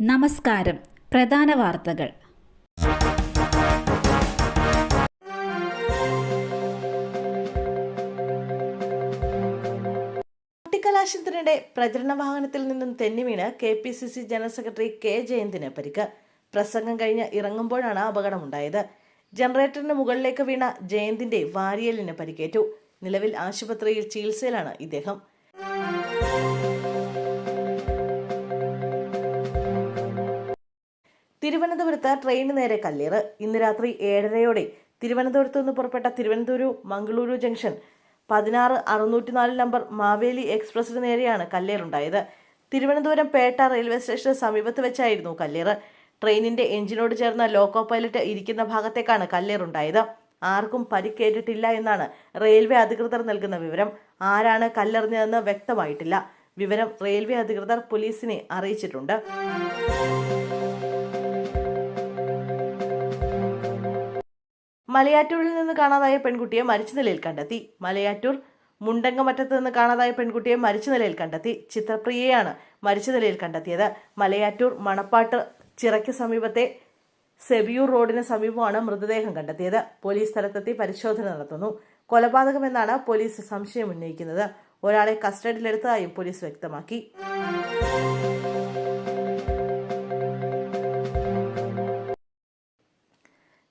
നമസ്കാരം. പ്രധാന വാർത്തകൾ. കുട്ടിക്കലാശത്തിനിടെ പ്രചരണ വാഹനത്തിൽ നിന്നും തെന്നിവീണ് KPCC ജനറൽ സെക്രട്ടറി K. ജയന്തിന് പരിക്ക്. പ്രസംഗം കഴിഞ്ഞ് ഇറങ്ങുമ്പോഴാണ് അപകടമുണ്ടായത്. ജനറേറ്ററിന് മുകളിലേക്ക് വീണ ജയന്തിന്റെ വാരിയലിന് പരിക്കേറ്റു. നിലവിൽ ആശുപത്രിയിൽ ചികിത്സയിലാണ് ഇദ്ദേഹം. തിരുവനന്തപുരത്ത് ട്രെയിന് നേരെ കല്ലേറ്. ഇന്ന് രാത്രി 7:30 തിരുവനന്തപുരത്ത് നിന്ന് പുറപ്പെട്ട തിരുവനന്തപുരം മംഗളൂരു ജംഗ്ഷൻ 16-604 നമ്പർ മാവേലി എക്സ്പ്രസിന് നേരെയാണ് കല്ലേറുണ്ടായത്. തിരുവനന്തപുരം പേട്ട റെയിൽവേ സ്റ്റേഷന് സമീപത്ത് വെച്ചായിരുന്നു കല്ലേറ്. ട്രെയിനിന്റെ എഞ്ചിനോട് ചേർന്ന ലോക്കോ പൈലറ്റ് ഇരിക്കുന്ന ഭാഗത്തേക്കാണ് കല്ലേറുണ്ടായത്. ആർക്കും പരിക്കേറ്റിട്ടില്ല എന്നാണ് റെയിൽവേ അധികൃതർ നൽകുന്ന വിവരം. ആരാണ് കല്ലെറിഞ്ഞതെന്ന് വ്യക്തമായിട്ടില്ല. വിവരം റെയിൽവേ അധികൃതർ പോലീസിനെ അറിയിച്ചിട്ടുണ്ട്. മലയാറ്റൂരിൽ നിന്ന് കാണാതായ പെൺകുട്ടിയെ മരിച്ച നിലയിൽ കണ്ടെത്തി. മലയാറ്റൂർ മുണ്ടങ്കമറ്റത്ത് നിന്ന് കാണാതായ പെൺകുട്ടിയെ മരിച്ച നിലയിൽ കണ്ടെത്തി. ചിത്രപ്രിയയാണ് മരിച്ച നിലയിൽ കണ്ടെത്തിയത്. മലയാറ്റൂർ മണപ്പാട്ട് ചിറയ്ക്ക് സമീപത്തെ സെബിയൂർ റോഡിന് സമീപമാണ് മൃതദേഹം കണ്ടെത്തിയത്. പോലീസ് സ്ഥലത്തെത്തി പരിശോധന നടത്തുന്നു. കൊലപാതകമെന്നാണ് പോലീസ് സംശയം ഉന്നയിക്കുന്നത്. ഒരാളെ കസ്റ്റഡിയിലെടുത്തതായും പോലീസ് വ്യക്തമാക്കി.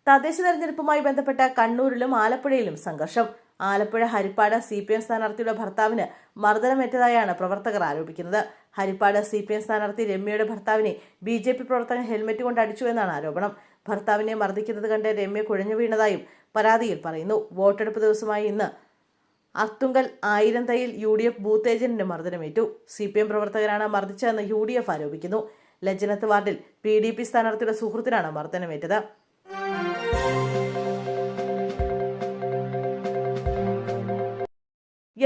തദ്ദേശ തെരഞ്ഞെടുപ്പുമായി ബന്ധപ്പെട്ട കണ്ണൂരിലും ആലപ്പുഴയിലും സംഘർഷം. ആലപ്പുഴ ഹരിപ്പാട് CPM സ്ഥാനാർത്ഥിയുടെ ഭർത്താവിന് മർദ്ദനമേറ്റതായാണ് പ്രവർത്തകർ ആരോപിക്കുന്നത്. ഹരിപ്പാട് CPM സ്ഥാനാർത്ഥി രമ്യയുടെ ഭർത്താവിനെ BJP പ്രവർത്തകൻ ഹെൽമറ്റ് കൊണ്ട് അടിച്ചുവെന്നാണ് ആരോപണം. ഭർത്താവിനെ മർദ്ദിക്കുന്നത് കണ്ട് രമ്യ കുഴഞ്ഞു വീണതായും പരാതിയിൽ പറയുന്നു. വോട്ടെടുപ്പ് ദിവസമായി ഇന്ന് അത്തുങ്കൽ 1000 തൈയിൽ UDF ബൂത്ത് ഏജന്റിന് മർദ്ദനമേറ്റു. CPM പ്രവർത്തകരാണ് മർദ്ദിച്ചതെന്ന് UDF ആരോപിക്കുന്നു. ലജ്ജനത്ത് വാർഡിൽ PDP സ്ഥാനാർത്ഥിയുടെ സുഹൃത്തിനാണ് മർദ്ദനമേറ്റത്.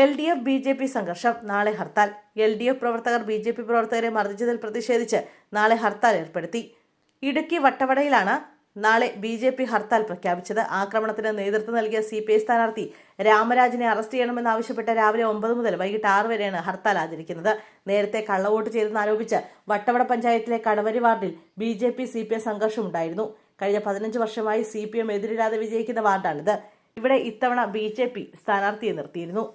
LDF BJP സംഘർഷം. നാളെ ഹർത്താൽ. LDF പ്രവർത്തകർ BJP പ്രവർത്തകരെ മർദ്ദിച്ചതിൽ പ്രതിഷേധിച്ച് നാളെ ഹർത്താൽ ഏർപ്പെടുത്തി. ഇടുക്കി വട്ടവടയിലാണ് നാളെ BJP ഹർത്താൽ പ്രഖ്യാപിച്ചത്. ആക്രമണത്തിന് നേതൃത്വം നൽകിയ CPI സ്ഥാനാർത്ഥി രാമരാജിനെ അറസ്റ്റ് ചെയ്യണമെന്നാവശ്യപ്പെട്ട് രാവിലെ 9 മുതൽ വൈകിട്ട് 6 വരെയാണ് ഹർത്താൽ ആചരിക്കുന്നത്. നേരത്തെ കള്ളവോട്ട് ചെയ്തെന്ന് ആരോപിച്ച് വട്ടവട പഞ്ചായത്തിലെ കടവരി വാർഡിൽ BJP CPI സംഘർഷമുണ്ടായിരുന്നു. കഴിഞ്ഞ 15 വർഷമായി CPM എതിരില്ലാതെ വിജയിക്കുന്ന വാർഡാണിത്. ഇവിടെ ഇത്തവണ BJP സ്ഥാനാർത്ഥിയെ നിർത്തിയിരുന്നു.